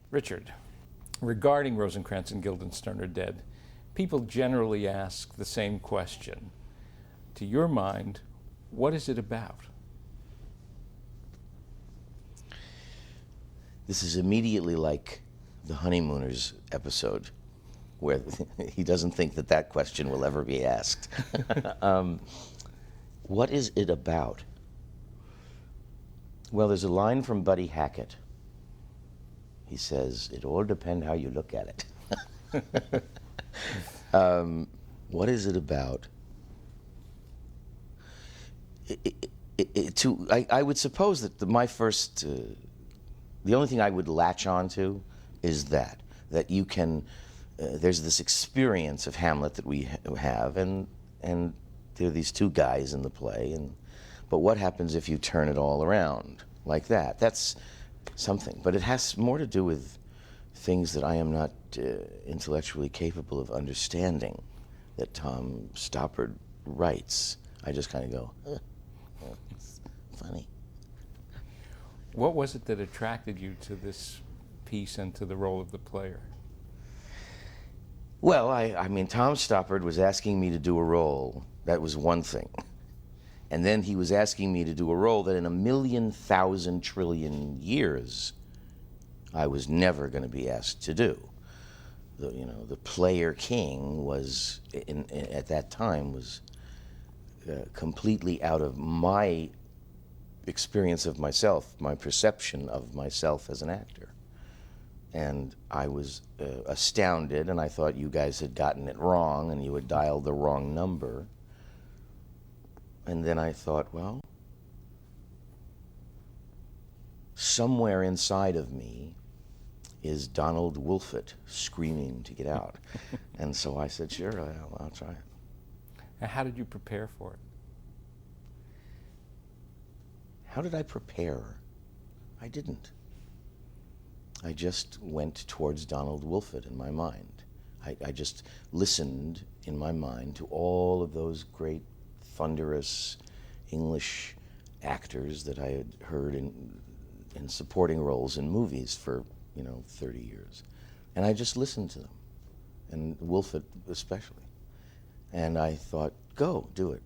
Richard, regarding Rosencrantz and Guildenstern Are Dead, people generally ask the same question. To your mind, what is it about? This is immediately like the Honeymooners episode, where he doesn't think that that question will ever be asked. What is it about? Well, there's a line from Buddy Hackett. He says, "It all depends how you look at it." What is it about? I would suppose that my first, the only thing I would latch on to is that you can, there's this experience of Hamlet that we have, and there are these two guys in the play, but what happens if you turn it all around like that? That's something, but it has more to do with things that I am not intellectually capable of understanding, that Tom Stoppard writes. I just kind of go, it's funny. What was it that attracted you to this piece and to the role of the player? Well, I mean, Tom Stoppard was asking me to do a role. That was one thing. And then he was asking me to do a role that in 1,000,000 trillion years I was never going to be asked to do. The player king was, at that time, was completely out of my experience of myself, my perception of myself as an actor. And I was astounded, and I thought you guys had gotten it wrong, and you had dialed the wrong number. And then I thought, well, somewhere inside of me is Donald Wolfett screaming to get out. And so I said, sure, I'll try it. And how did you prepare for it? How did I prepare? I didn't. I just went towards Donald Wolfett in my mind. I just listened in my mind to all of those great thunderous English actors that I had heard in supporting roles in movies for 30 years. And I just listened to them, and Wolfett especially. And I thought, go, do it,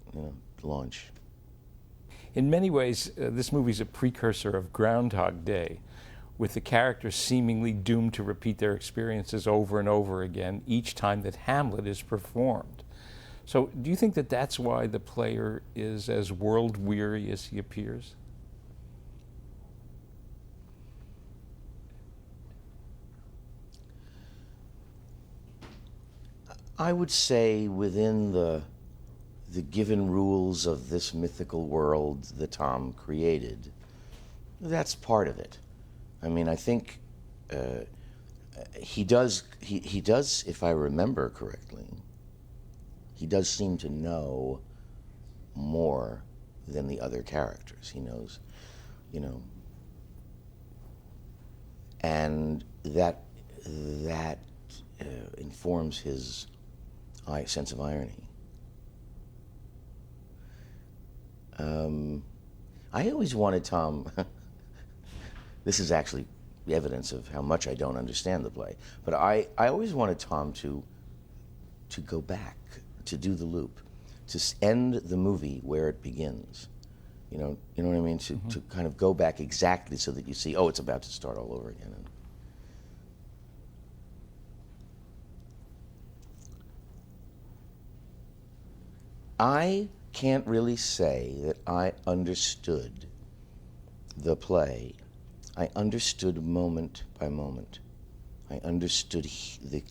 launch. In many ways, this movie's a precursor of Groundhog Day, with the characters seemingly doomed to repeat their experiences over and over again each time that Hamlet is performed. So do you think that that's why the player is as world-weary as he appears? I would say within the given rules of this mythical world that Tom created, that's part of it. I mean, I think he does, if I remember correctly, he does seem to know more than the other characters. He knows, and that informs his sense of irony. I always wanted Tom, this is actually evidence of how much I don't understand the play, but I always wanted Tom to go back, to do the loop, to end the movie where it begins. You know what I mean? To kind of go back exactly so that you see, oh, it's about to start all over again. I can't really say that I understood the play. I understood moment by moment. I understood the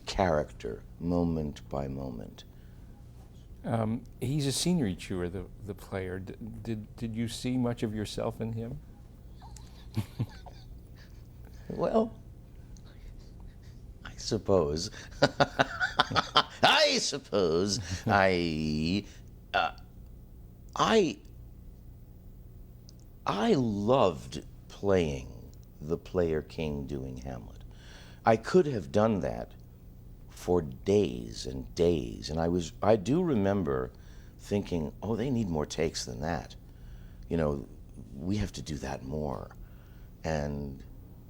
character moment by moment. He's a scenery chewer, the player. Did you see much of yourself in him? Well, I suppose. I suppose I loved playing the player king doing Hamlet. I could have done that for days and days, and I do remember thinking, oh, they need more takes than that. We have to do that more. And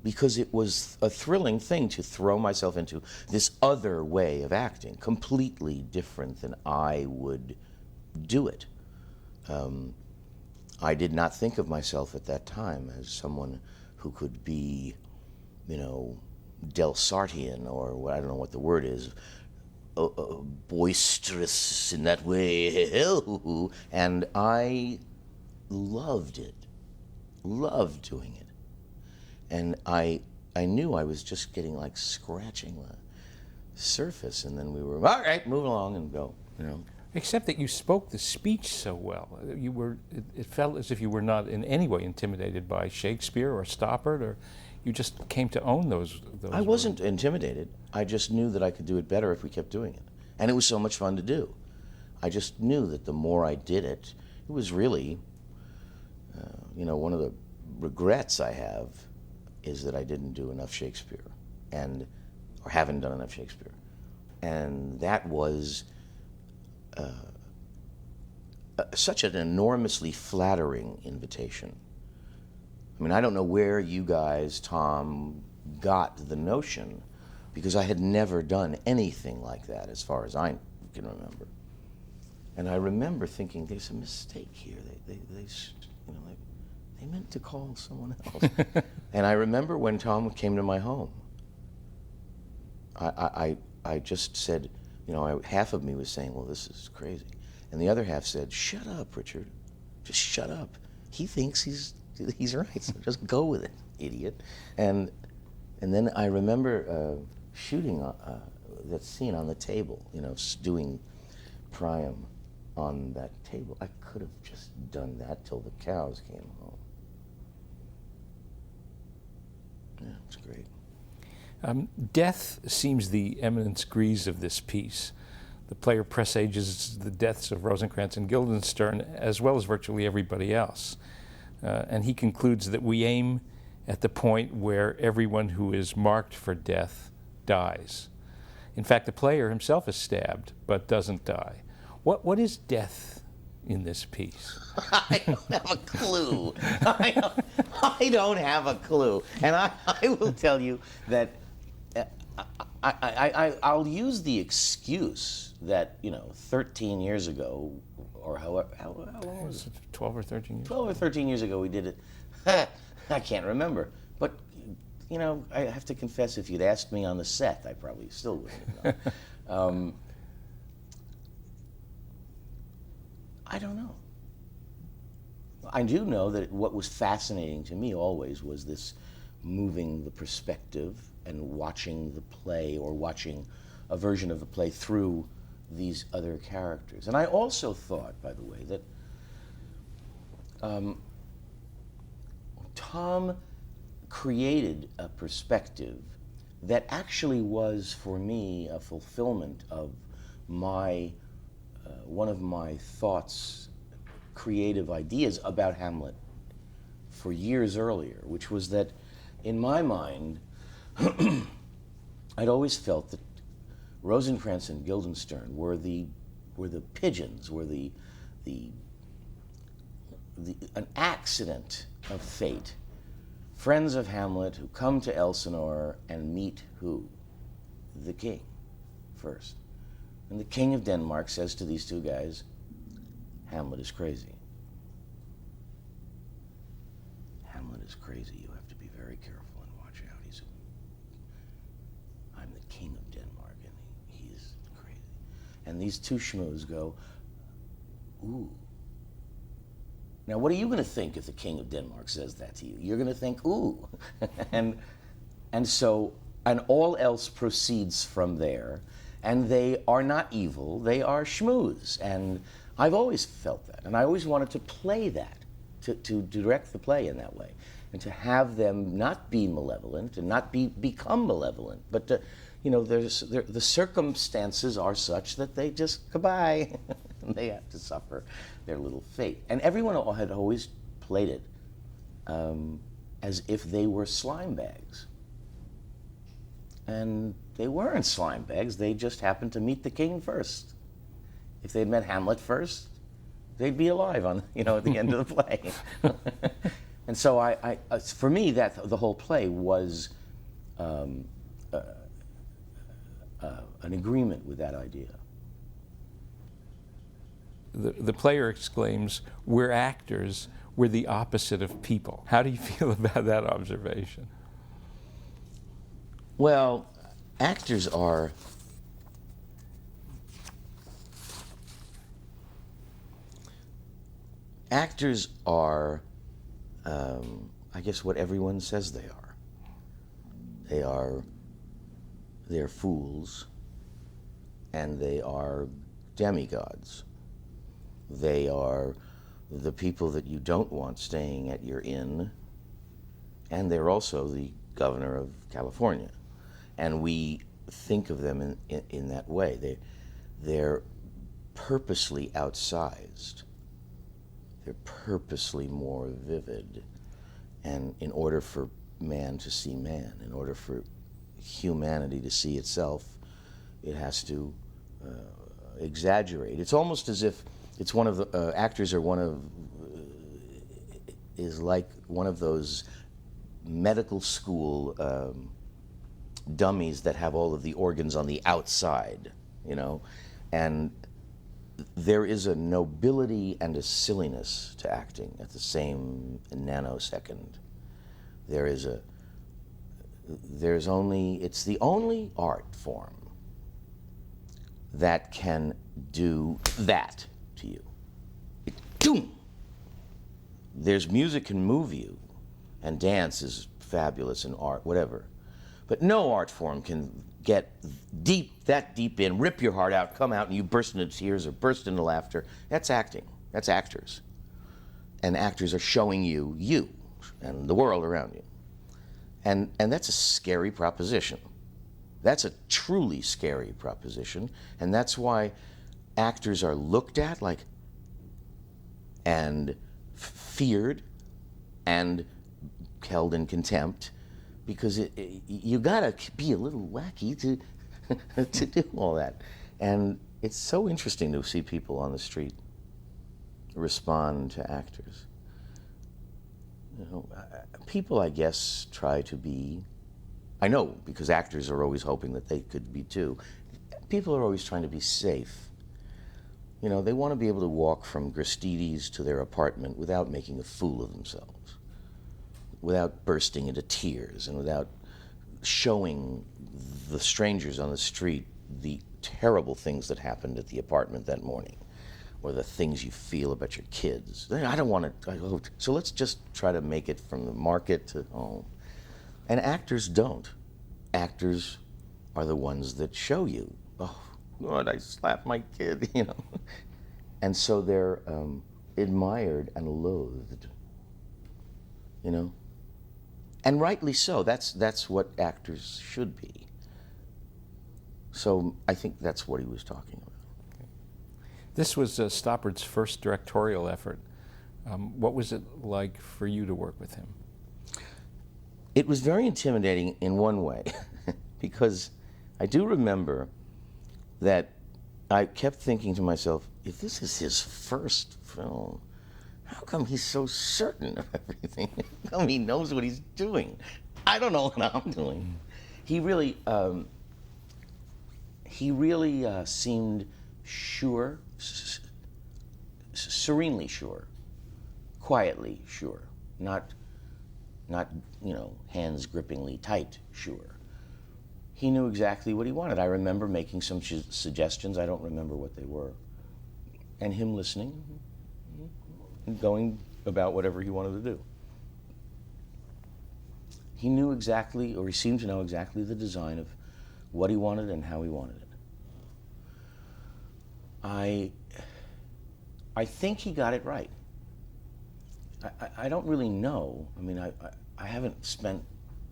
because it was a thrilling thing to throw myself into this other way of acting, completely different than I would do it. I did not think of myself at that time as someone who could be, you know, Delsartian, or I don't know what the word is, boisterous in that way, and I loved it, loved doing it. And I knew I was just getting like scratching the surface, and then we were, all right, move along and go, you know. Except that you spoke the speech so well. It felt as if you were not in any way intimidated by Shakespeare or Stoppard, or you just came to own those I wasn't intimidated. I just knew that I could do it better if we kept doing it. And it was so much fun to do. I just knew that the more I did it, it was really, you know, one of the regrets I have is that I didn't do enough Shakespeare, or haven't done enough Shakespeare. And that was such an enormously flattering invitation. I mean, I don't know where you guys, Tom, got the notion, because I had never done anything like that as far as I can remember. And I remember thinking, there's a mistake here. They meant to call someone else. And I remember when Tom came to my home, I just said, you know, half of me was saying, well, this is crazy. And the other half said, shut up, Richard. Just shut up. He thinks he's right, so just go with it, idiot. And then I remember shooting that scene on the table, you know, doing Priam on that table. I could have just done that till the cows came home. Yeah, it's great. Death seems the eminence grise of this piece. The player presages the deaths of Rosencrantz and Guildenstern, as well as virtually everybody else. And he concludes that we aim at the point where everyone who is marked for death dies. In fact, the player himself is stabbed, but doesn't die. What is death in this piece? I don't have a clue. I don't have a clue. And I will tell you that I'll use the excuse that, you know, 13 years ago, or how long was it? 12 or 13 years 12 or 13 years ago we did it. I can't remember. But, you know, I have to confess, if you'd asked me on the set, I probably still wouldn't have known. I don't know. I do know that what was fascinating to me always was this moving the perspective and watching the play, or watching a version of the play through these other characters. And I also thought, by the way, that Tom created a perspective that actually was, for me, a fulfillment of my one of my thoughts, creative ideas about Hamlet for years earlier, which was that, in my mind, I'd always felt that Rosencrantz and Guildenstern were the pigeons, were an accident of fate, friends of Hamlet who come to Elsinore and meet who? The king first. And the king of Denmark says to these two guys, Hamlet is crazy. Hamlet is crazy. You have to be very careful and watch out. I'm the king of Denmark, and he's crazy. And these two schmoes go, ooh. Now, what are you going to think if the king of Denmark says that to you? You're going to think, ooh. and all else proceeds from there. And they are not evil, they are schmoos. And I've always felt that. And I always wanted to play that, to direct the play in that way. And to have them not be malevolent and not become malevolent. But, you know, the circumstances are such that they just, goodbye. And they have to suffer their little fate. And everyone had always played it as if they were slime bags. And they weren't slime bags, they just happened to meet the king first. If they'd met Hamlet first, they'd be alive at the end of the play. And so for me, that the whole play was an agreement with that idea. The player exclaims, "We're actors, we're the opposite of people." How do you feel about that observation? Well, actors are I guess what everyone says they are. They're fools, and they are demigods. They are the people that you don't want staying at your inn, and they're also the governor of California. And we think of them in that way. They're purposely outsized. They're purposely more vivid. And in order for man to see man, in order for humanity to see itself, it has to exaggerate. It's almost as if it's one of the actors are is like one of those medical school dummies that have all of the organs on the outside, you know, and there is a nobility and a silliness to acting at the same nanosecond. It's the only art form that can do that to you. Doom! There's music can move you, and dance is fabulous, and art, whatever. But no art form can get that deep in, rip your heart out, come out, and you burst into tears or burst into laughter. That's acting. That's actors. And actors are showing you and the world around you. And that's a scary proposition. That's a truly scary proposition. And that's why actors are looked at and feared and held in contempt, because you gotta be a little wacky to do all that. And it's so interesting to see people on the street respond to actors. You know, people, I guess, try to be, I know, because actors are always hoping that they could be too. People are always trying to be safe. You know, they want to be able to walk from Gristides to their apartment without making a fool of themselves, without bursting into tears, and without showing the strangers on the street the terrible things that happened at the apartment that morning, or the things you feel about your kids. I don't want to, so let's just try to make it from the market to home. And actors don't. Actors are the ones that show you, oh, God, I slapped my kid, you know. And so they're admired and loathed, you know. And rightly so. That's what actors should be. So I think that's what he was talking about. Okay. This was Stoppard's first directorial effort. What was it like for you to work with him? It was very intimidating in one way, because I do remember that I kept thinking to myself, if this is his first film, how come he's so certain of everything? How come he knows what he's doing? I don't know what I'm doing. He really seemed sure, serenely sure, quietly sure, not you know, hands grippingly tight sure. He knew exactly what he wanted. I remember making some suggestions. I don't remember what they were, and him listening and going about whatever he wanted to do. He knew exactly, or he seemed to know exactly, the design of what he wanted and how he wanted it. I think he got it right. I don't really know. I mean, I haven't spent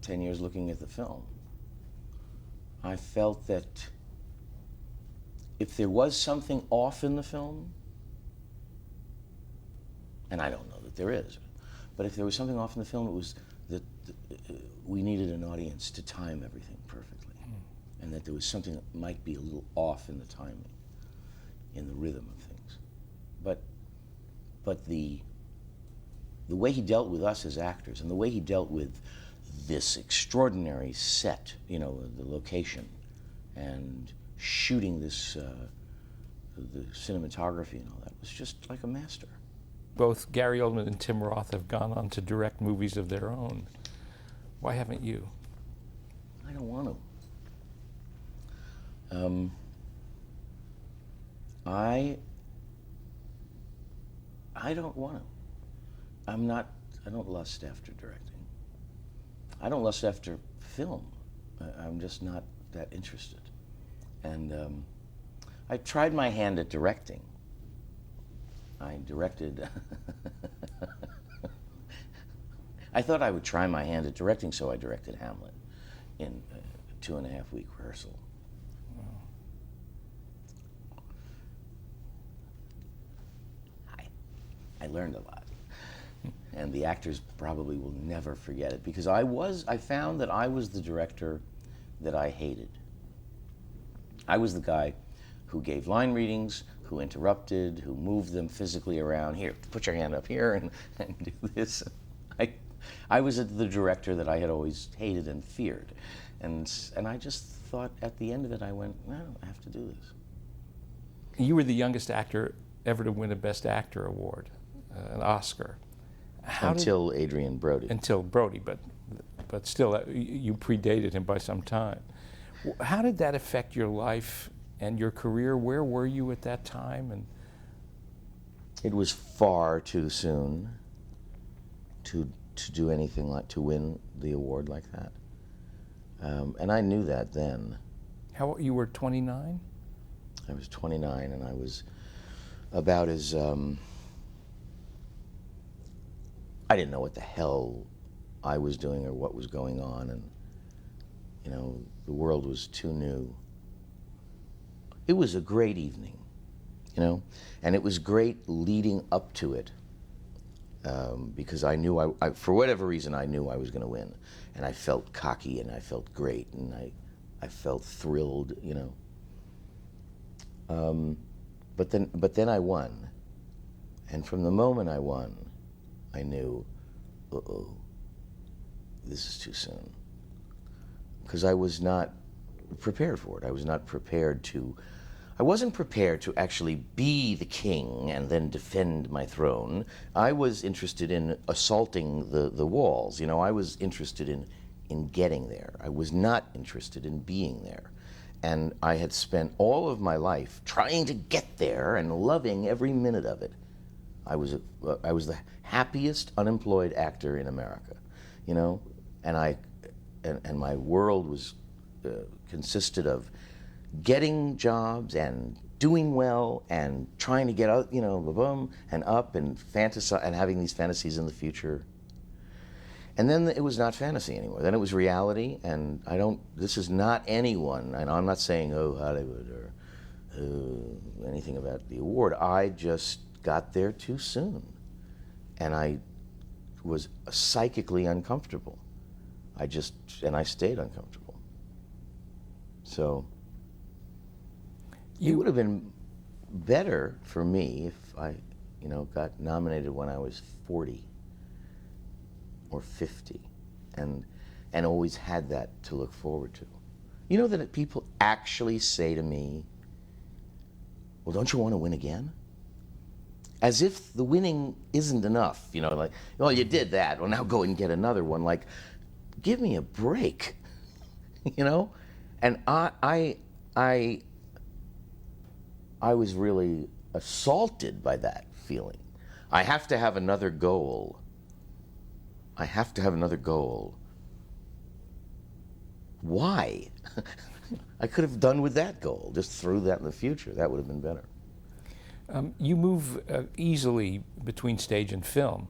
10 years looking at the film. I felt that if there was something off in the film, and I don't know that there is, but if there was something off in the film, it was that we needed an audience to time everything perfectly, and that there was something that might be a little off in the timing, in the rhythm of things. But the the way he dealt with us as actors and the way he dealt with this extraordinary set, you know, the location, and shooting this, the cinematography and all that, was just like a master. Both Gary Oldman and Tim Roth have gone on to direct movies of their own. Why haven't you? I don't want to. I don't want to. I don't lust after directing. I don't lust after film. I'm just not that interested. And I tried my hand at directing. I directed, I thought I would try my hand at directing, so I directed Hamlet in a 2.5-week rehearsal. I learned a lot. And the actors probably will never forget it, because I found that I was the director that I hated. I was the guy who gave line readings, who interrupted, who moved them physically around. Here, put your hand up here and do this. I was the director that I had always hated and feared. And I just thought at the end of it, I went, well, I have to do this. You were the youngest actor ever to win a Best Actor award, an Oscar. Until Adrian Brody. Until Brody, but still, you predated him by some time. How did that affect your life and your career? Where were you at that time? And it was far too soon to do anything like to win the award like that, and I knew that then. You were 29? I was 29, and I was about as I didn't know what the hell I was doing or what was going on, and you know, the world was too new. It was a great evening, you know, and it was great leading up to it, because I knew for whatever reason, I knew I was going to win, and I felt cocky and I felt great and I felt thrilled, you know. But then I won, and from the moment I won, I knew, uh-oh, this is too soon, because I was not prepared for it. I wasn't prepared to actually be the king and then defend my throne. I was interested in assaulting the walls. You know, I was interested in getting there. I was not interested in being there. And I had spent all of my life trying to get there and loving every minute of it. I was the happiest unemployed actor in America, you know, and my world was consisted of getting jobs and doing well and trying to get out, you know, boom, and up and and having these fantasies in the future. And then it was not fantasy anymore. Then it was reality, and this is not anyone, and I'm not saying, oh, Hollywood or anything about the award. I just got there too soon, and I was psychically uncomfortable. I stayed uncomfortable. So it would have been better for me if I, you know, got nominated when I was 40 or 50, and always had that to look forward to. You know that people actually say to me, well, don't you want to win again? As if the winning isn't enough, you know, like, well, you did that, well, now go and get another one. Like, give me a break, you know? And I was really assaulted by that feeling. I have to have another goal. I have to have another goal. Why? I could have done with that goal, just threw that in the future. That would have been better. You move easily between stage and film.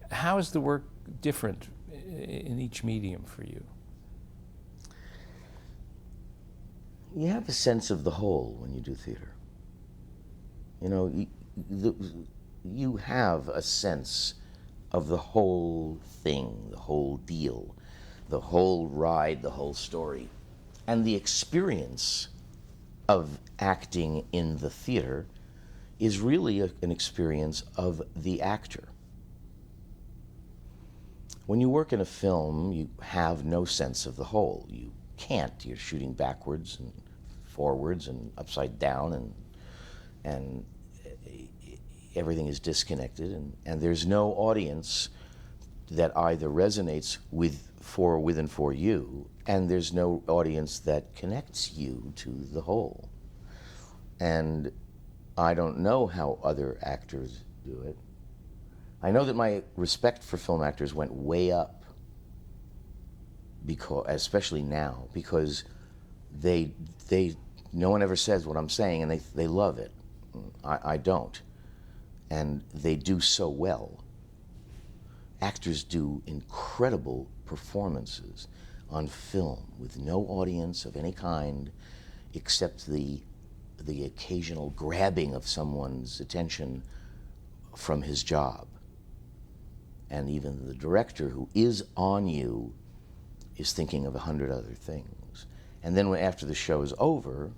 How is the work different in each medium for you? You have a sense of the whole when you do theater. You know, you have a sense of the whole thing, the whole deal, the whole ride, the whole story. And the experience of acting in the theater is really an experience of the actor. When you work in a film, you have no sense of the whole. You can't. You're shooting backwards and forwards and upside down, and everything is disconnected, and there's no audience that either resonates with and for you, and there's no audience that connects you to the whole. And I don't know how other actors do it. I know that my respect for film actors went way up, because, especially now, because no one ever says what I'm saying, and they love it. I don't. And they do so well. Actors do incredible performances on film with no audience of any kind except the occasional grabbing of someone's attention from his job. And even the director who is on you is thinking of 100 other things. And then after the show is over,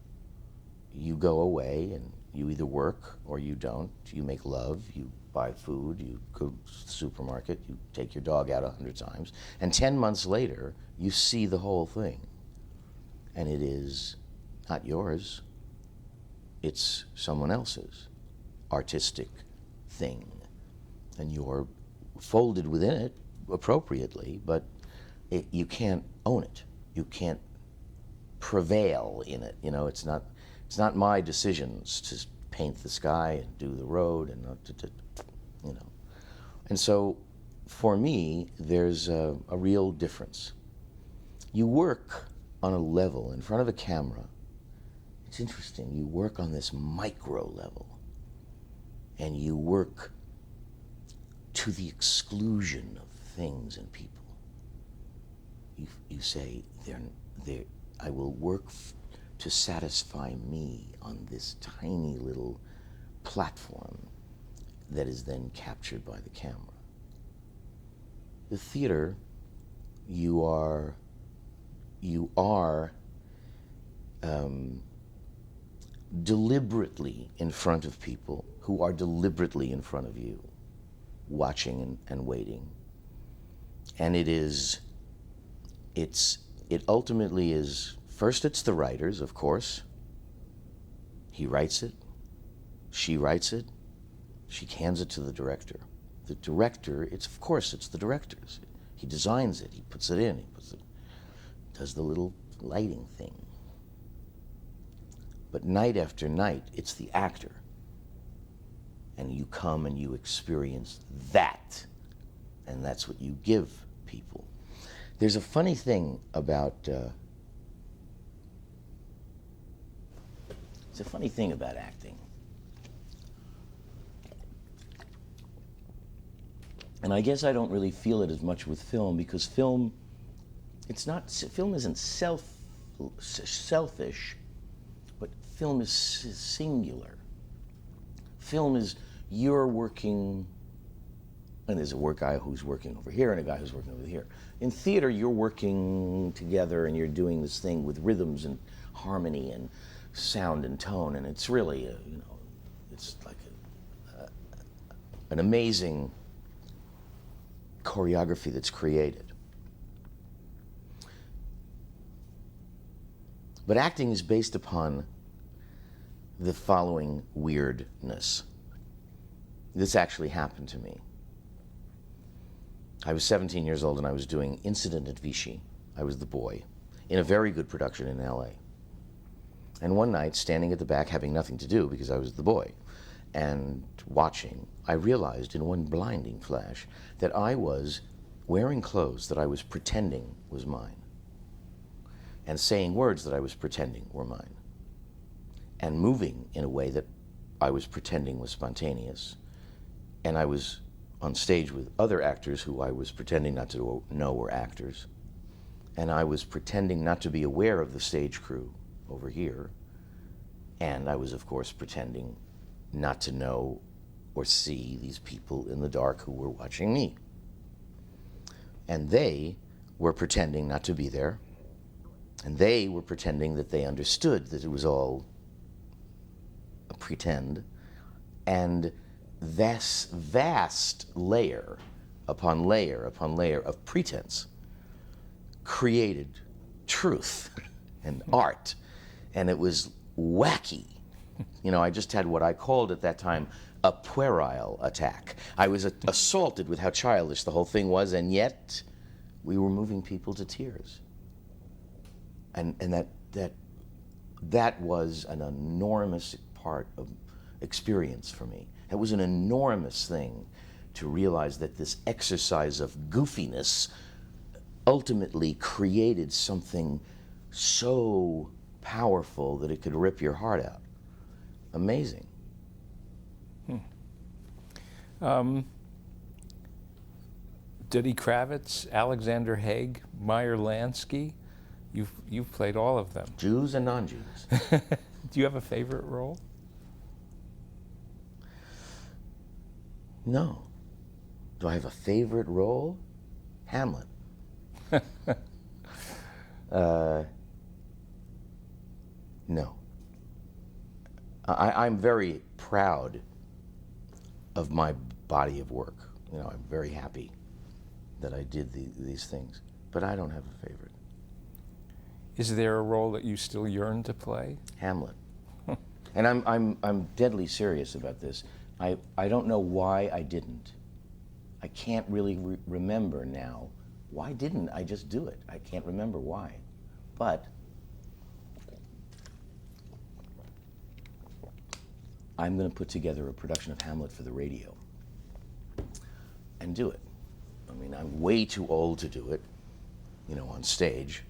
you go away and you either work or you don't. You make love, you buy food, you go to the supermarket, you take your dog out 100 times, and 10 months later, you see the whole thing. And it is not yours, it's someone else's artistic thing. And you're folded within it appropriately, but you can't own it. You can't prevail in it. You know, it's not my decisions to paint the sky and do the road and you know. And so for me, there's a real difference. You work on a level in front of a camera. It's interesting. You work on this micro level, and you work to the exclusion of things and people. You say, I will work to satisfy me on this tiny little platform that is then captured by the camera. The theater, you are deliberately in front of people who are deliberately in front of you, watching and waiting. And it ultimately is, first it's the writers, of course. He writes it, she writes it, she hands it to the director. The director, it's the director's. He designs it, he puts it in, does the little lighting thing. But night after night, it's the actor. And you come and you experience that. And that's what you give people. There's a funny thing about acting. And I guess I don't really feel it as much with film, because film isn't selfish, but film is singular. Film is you're working, and there's a guy who's working over here and a guy who's working over here. In theater, you're working together and you're doing this thing with rhythms and harmony and sound and tone, and it's really, it's like an amazing choreography that's created. But acting is based upon the following weirdness. This actually happened to me. I was 17 years old and I was doing Incident at Vichy. I was the boy in a very good production in LA. And one night, standing at the back, having nothing to do because I was the boy, and watching, I realized in one blinding flash that I was wearing clothes that I was pretending was mine, and saying words that I was pretending were mine, and moving in a way that I was pretending was spontaneous. And I was on stage with other actors who I was pretending not to know were actors, and I was pretending not to be aware of the stage crew over here, and I was, of course, pretending not to know or see these people in the dark who were watching me. And they were pretending not to be there, and they were pretending that they understood that it was all a pretend. And this vast layer upon layer of pretense created truth and art, and it was wacky. You know, I just had what I called at that time a puerile attack. I was assaulted with how childish the whole thing was, and yet we were moving people to tears. And that was an enormous part of experience for me. It was an enormous thing to realize that this exercise of goofiness ultimately created something so powerful that it could rip your heart out. Amazing. Duddy Kravitz, Alexander Haig, Meyer Lansky, you've played all of them. Jews and non-Jews. Do you have a favorite role? No. Do I have a favorite role? Hamlet. No. I'm very proud of my body of work. You know, I'm very happy that I did these things, but I don't have a favorite. Is there a role that you still yearn to play? Hamlet. And I'm deadly serious about this. I don't know why I didn't. I can't really remember now. Why didn't I just do it? I can't remember why. But I'm going to put together a production of Hamlet for the radio and do it. I mean, I'm way too old to do it, you know, on stage.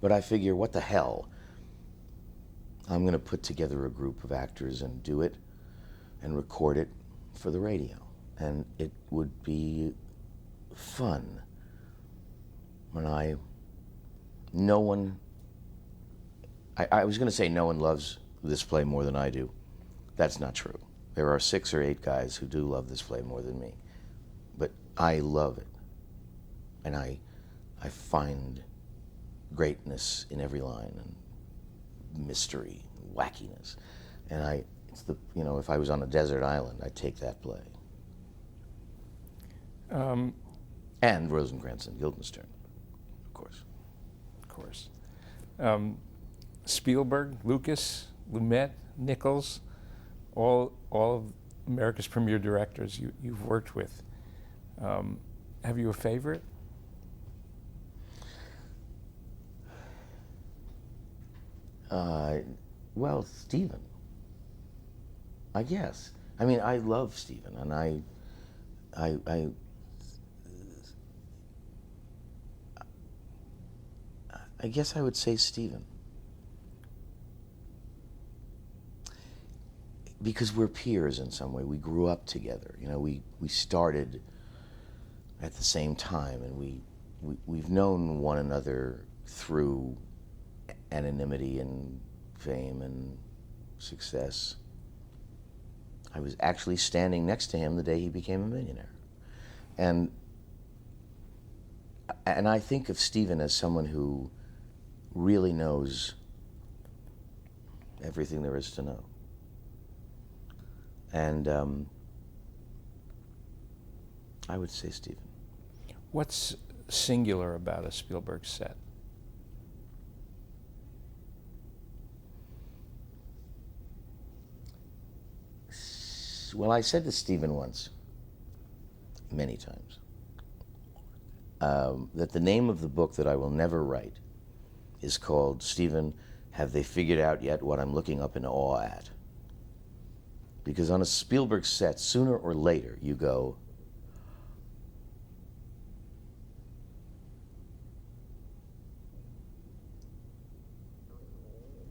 But I figure, what the hell? I'm going to put together a group of actors and do it and record it for the radio. And it would be fun when I was going to say no one loves this play more than I do. That's not true. There are 6 or 8 guys who do love this play more than me. But I love it. And I find greatness in every line, and mystery, and wackiness. And you know, if I was on a desert island, I'd take that play. And Rosencrantz and Guildenstern, of course. Of course. Spielberg, Lucas, Lumet, Nichols, all of America's premier directors you've worked with. Have you a favorite? Well, Stephen, I guess. I mean, I love Stephen, and I guess I would say Stephen. Because we're peers in some way. We grew up together. You know, we started at the same time, and we've known one another through anonymity and fame and success. I was actually standing next to him the day he became a millionaire. And I think of Stephen as someone who really knows everything there is to know. And I would say Stephen. What's singular about a Spielberg set? Well, I said to Stephen once, many times, that the name of the book that I will never write is called, Stephen, Have They Figured Out Yet What I'm Looking Up in Awe At? Because on a Spielberg set, sooner or later, you go,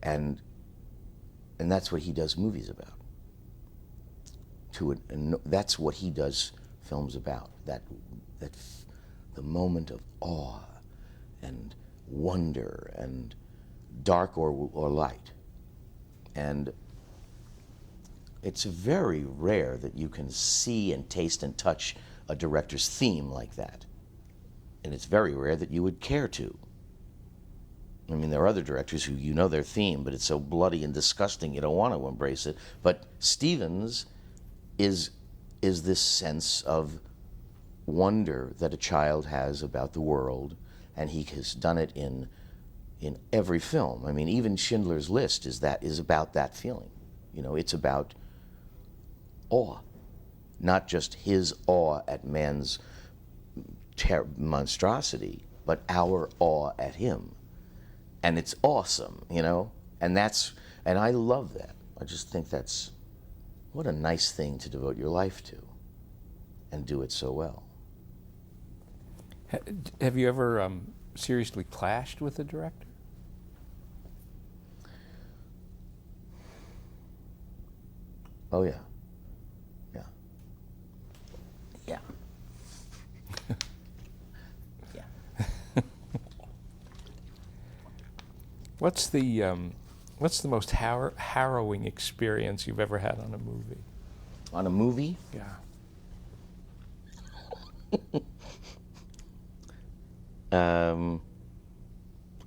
and that's what he does movies about. And that's what he does films about. The moment of awe and wonder and dark or light. And it's very rare that you can see and taste and touch a director's theme like that. And it's very rare that you would care to. I mean, there are other directors who, you know their theme, but it's so bloody and disgusting you don't want to embrace it. But Stevens is is this sense of wonder that a child has about the world, and he has done it in every film. I mean, even Schindler's List is about that feeling. You know, it's about awe, not just his awe at man's monstrosity, but our awe at him. And it's awesome, you know? And I love that. I just think what a nice thing to devote your life to, and do it so well. Have you ever seriously clashed with a director? Oh, yeah. Yeah. Yeah. Yeah. What's the most harrowing experience you've ever had on a movie? On a movie? Yeah.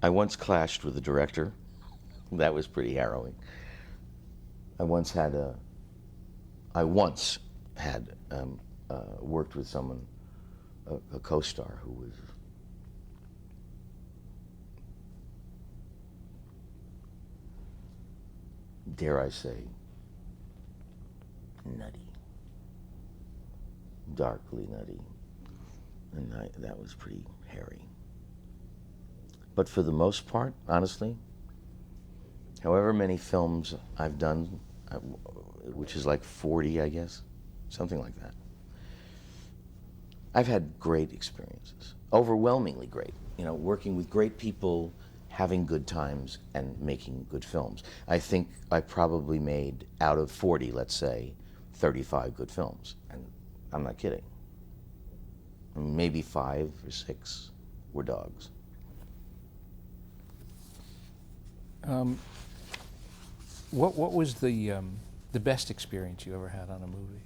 I once clashed with a director. That was pretty harrowing. I once had worked with someone, a co-star who was dare I say, nutty, darkly nutty, and that was pretty hairy. But for the most part, honestly, however many films I've done, which is like 40, I guess, something like that, I've had great experiences, overwhelmingly great. You know, working with great people, having good times, and making good films. I think I probably made, out of 40, let's say, 35 good films, and I'm not kidding. Maybe 5 or 6 were dogs. What was the best experience you ever had on a movie?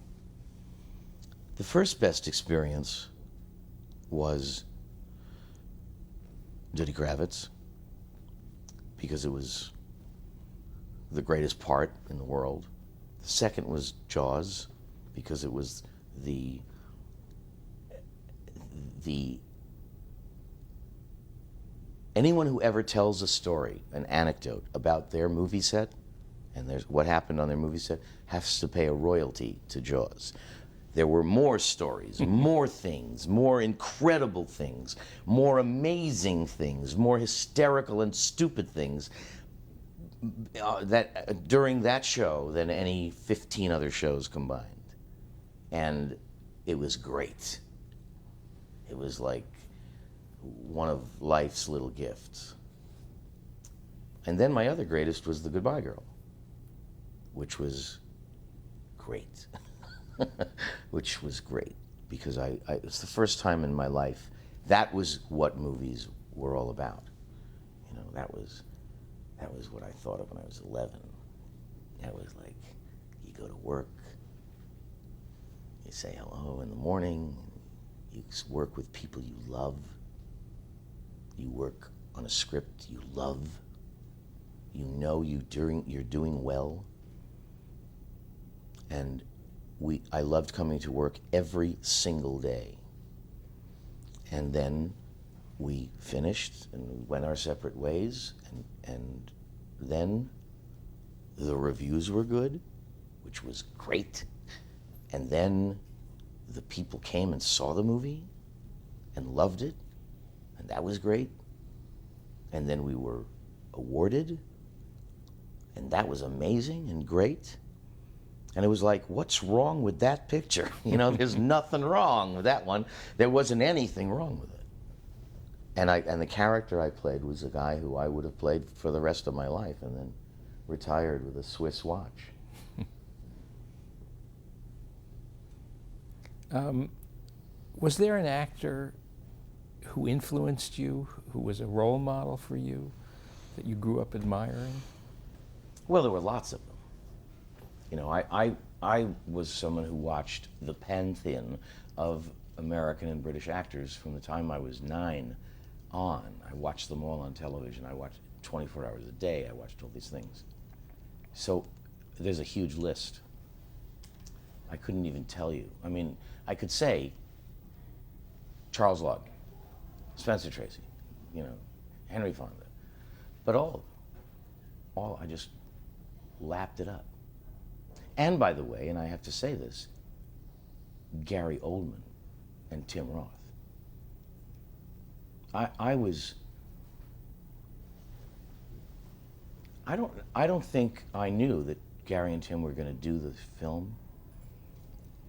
The first best experience was Duddy Kravitz, because it was the greatest part in the world. The second was Jaws, because it was the anyone who ever tells a story, an anecdote about their movie set, and there's what happened on their movie set, has to pay a royalty to Jaws. There were more stories, more things, more incredible things, more amazing things, more hysterical and stupid things that during that show than any 15 other shows combined. And it was great. It was like one of life's little gifts. And then my other greatest was The Goodbye Girl, which was great. Which was great, because it was the first time in my life that was what movies were all about. You know, that was what I thought of when I was 11. That was like, you go to work, you say hello in the morning, you work with people you love, you work on a script you love, you know you're doing well, and I loved coming to work every single day. And then we finished and we went our separate ways, and then the reviews were good, which was great. And then the people came and saw the movie and loved it, and that was great. And then we were awarded, and that was amazing and great. And it was like, what's wrong with that picture? You know, there's nothing wrong with that one. There wasn't anything wrong with it. And the character I played was a guy who I would have played for the rest of my life, and then retired with a Swiss watch. Was there an actor who influenced you, who was a role model for you, that you grew up admiring? Well, there were lots of them. You know, I was someone who watched the pantheon of American and British actors from the time I was 9 on. I watched them all on television. I watched 24 hours a day. I watched all these things. So there's a huge list. I couldn't even tell you. I mean, I could say Charles Laughton, Spencer Tracy, you know, Henry Fonda, but all of them, I just lapped it up. And by the way, and I have to say this, Gary Oldman and Tim Roth. I don't think I knew that Gary and Tim were going to do the film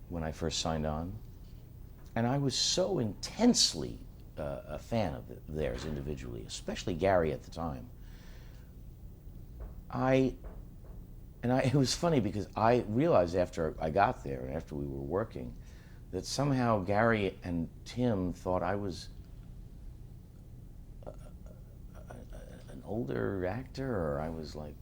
when I first signed on. And I was so intensely a fan of theirs individually, especially Gary at the time. It was funny because I realized after I got there and after we were working that somehow Gary and Tim thought I was an older actor, or I was like,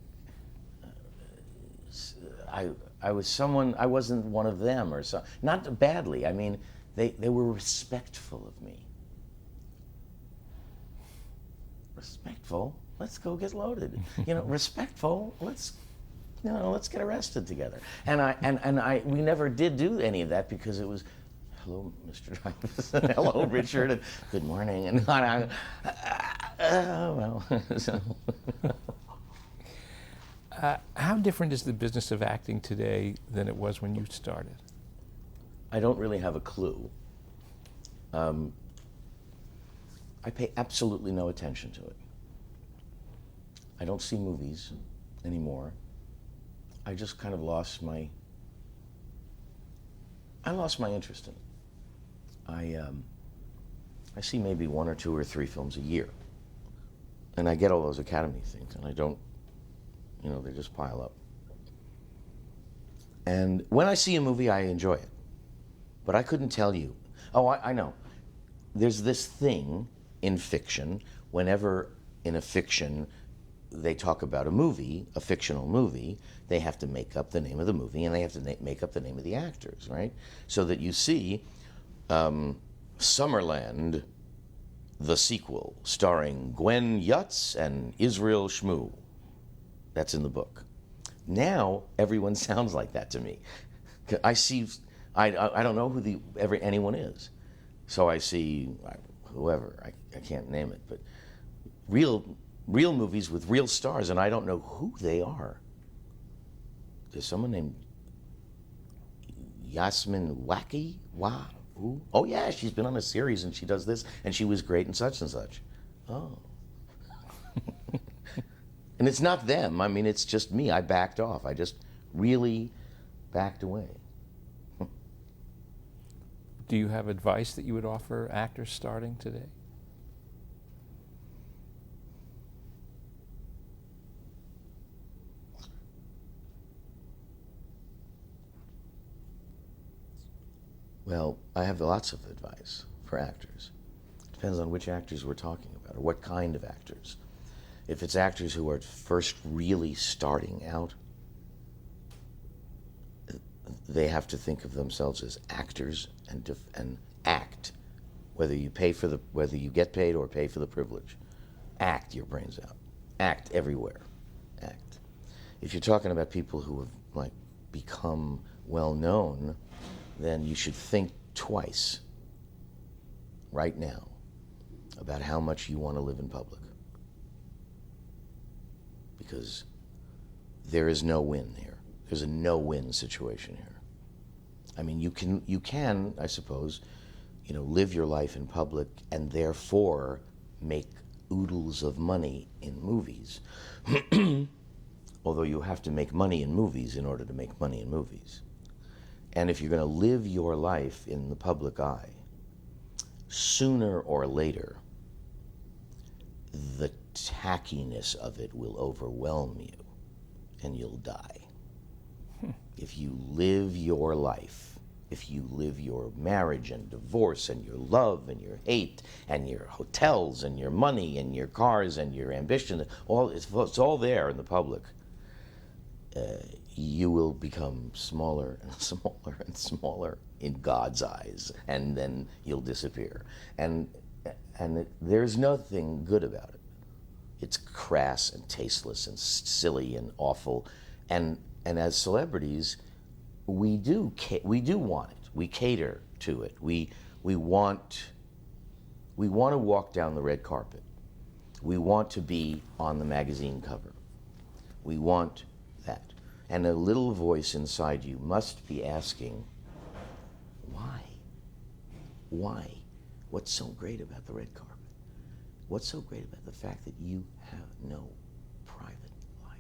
I was someone, I wasn't one of them or so. Not badly, I mean, they were respectful of me. Respectful? Let's go get loaded. You know, respectful, let's get arrested together. And we never did do any of that because it was, hello, Mr. Dreyfuss, and hello, Richard, and good morning, and well, so. How different is the business of acting today than it was when you started? I don't really have a clue. I pay absolutely no attention to it. I don't see movies anymore. I just kind of lost my interest in it. I see maybe 1 or 2 or 3 films a year. And I get all those Academy things, and I don't, you know, they just pile up. And when I see a movie, I enjoy it. But I couldn't tell you. Oh, I know. There's this thing in fiction, whenever in a fiction they talk about a movie, a fictional movie, they have to make up the name of the movie and they have to make up the name of the actors, right? So that you see Summerland, the sequel, starring Gwen Yutz and Israel Shmoo. That's in the book. Now, everyone sounds like that to me. I don't know who anyone is. So I see whoever, I can't name it, but real movies with real stars, and I don't know who they are. There's someone named Yasmin Wacky? Who? Oh yeah, she's been on a series and she does this, and she was great and such. Oh. And it's not them, I mean, it's just me. I backed off. I just really backed away. Do you have advice that you would offer actors starting today? Well, I have lots of advice for actors. Depends on which actors we're talking about, or what kind of actors. If it's actors who are first really starting out, they have to think of themselves as actors and act, whether you get paid or pay for the privilege. Act your brains out. Act everywhere. Act. If you're talking about people who have become well known, then you should think twice right now about how much you want to live in public. Because there is no win here. There's a no-win situation here. I mean, you can, I suppose, live your life in public and therefore make oodles of money in movies. Although you have to make money in movies in order to make money in movies. And if you're going to live your life in the public eye, sooner or later, the tackiness of it will overwhelm you and you'll die. If you live your life, if you live your marriage and divorce and your love and your hate and your hotels and your money and your cars and your ambition, it's all there in the public, you will become smaller and smaller and smaller in God's eyes, and then you'll disappear. And there's nothing good about it. It's crass and tasteless and silly and awful. And as celebrities, we do want it. We cater to it. We want to walk down the red carpet. We want to be on the magazine cover. We want that. And a little voice inside you must be asking, why? Why? What's so great about the red carpet? What's so great about the fact that you have no private life?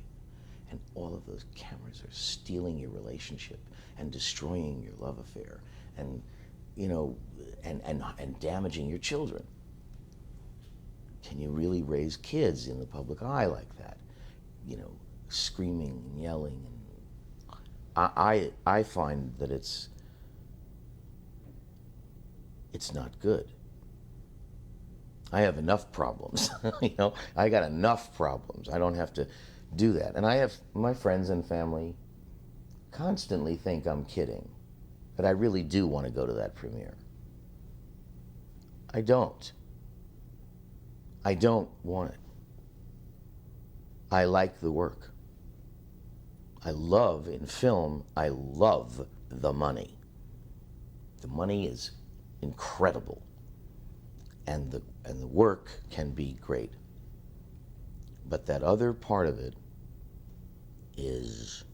And all of those cameras are stealing your relationship and destroying your love affair and, you know, and damaging your children. Can you really raise kids in the public eye like that? You know, screaming and yelling. And I find that it's not good. I have enough problems. You know, I got enough problems. I don't have to do that. And I have my friends and family constantly think I'm kidding, that I really do want to go to that premiere. I don't. I don't want it. I like the work. I love, in film, I love the money. The money is incredible. And the work can be great. But that other part of it is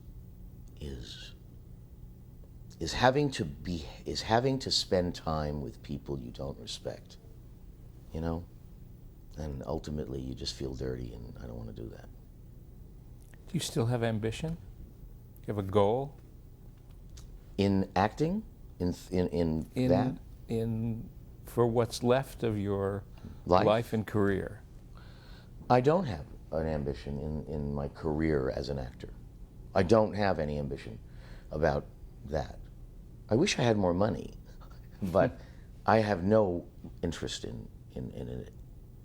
having to spend time with people you don't respect. You know? And ultimately you just feel dirty, and I don't want to do that. Do you still have ambition? Do you have a goal? In acting? In that? For what's left of your life and career? I don't have an ambition in my career as an actor. I don't have any ambition about that. I wish I had more money, but I have no interest in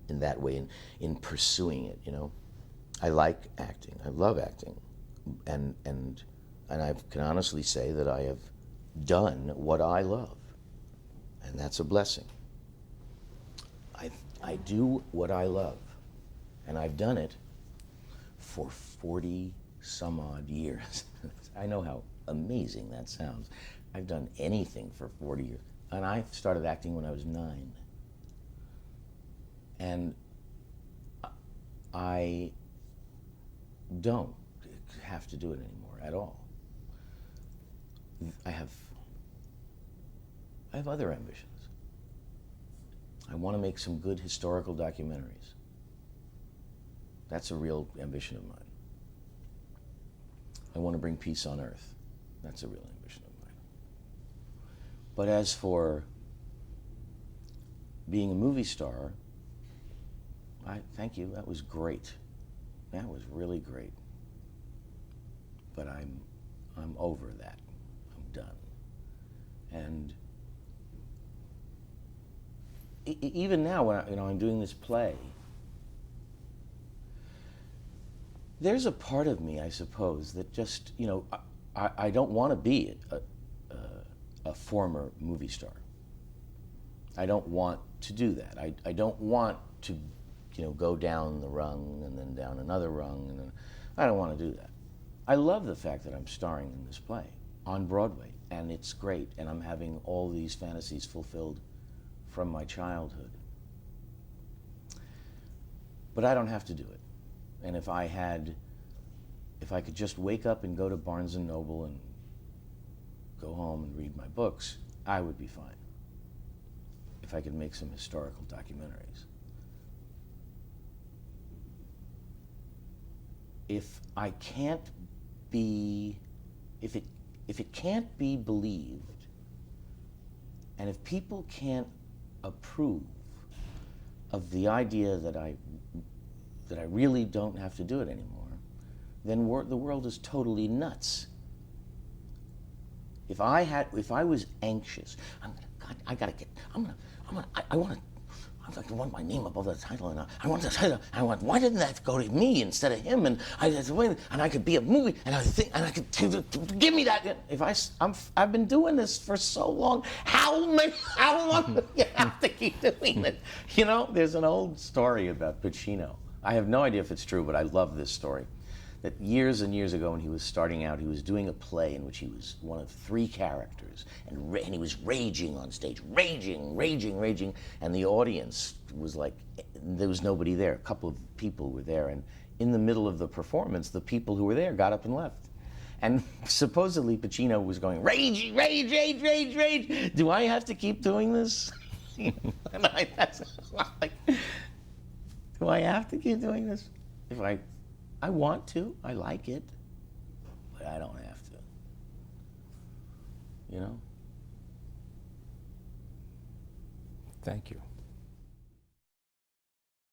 that way, in pursuing it, you know. I like acting. I love acting. And I can honestly say that I have done what I love. And that's a blessing. I do what I love. And I've done it for 40 some odd years. I know how amazing that sounds. I've done anything for 40 years. And I started acting when I was 9. And I don't have to do it anymore at all. I have other ambitions. I want to make some good historical documentaries. That's a real ambition of mine. I want to bring peace on earth. That's a real ambition of mine. But as for being a movie star, thank you, that was great. That was really great. But I'm over that. I'm done. And even now, when I'm doing this play, there's a part of me, I suppose, that just, you know, I don't want to be a former movie star. I don't want to do that. I don't want to, you know, go down the rung and then down another rung, and then, I don't want to do that. I love the fact that I'm starring in this play on Broadway, and it's great, and I'm having all these fantasies fulfilled from my childhood. But I don't have to do it. And if I could just wake up and go to Barnes & Noble and go home and read my books, I would be fine. If I could make some historical documentaries. If it can't be believed, and if people can't approve of the idea that I really don't have to do it anymore, then the world is totally nuts. If I was anxious, I want my name above the title, and I want the title. Why didn't that go to me instead of him? And I could be a movie, and I could give me that. I've been doing this for so long. How long do you have to keep doing it? You know, there's an old story about Pacino. I have no idea if it's true, but I love this story. that years and years ago when he was starting out, he was doing a play in which he was one of 3 characters, and he was raging on stage, raging, and the audience was like, there was nobody there. A couple of people were there, and in the middle of the performance, the people who were there got up and left. And supposedly Pacino was going, rage. Do I have to keep doing this? And that's like, do I have to keep doing this? If I want to, I like it, but I don't have to. You know? Thank you.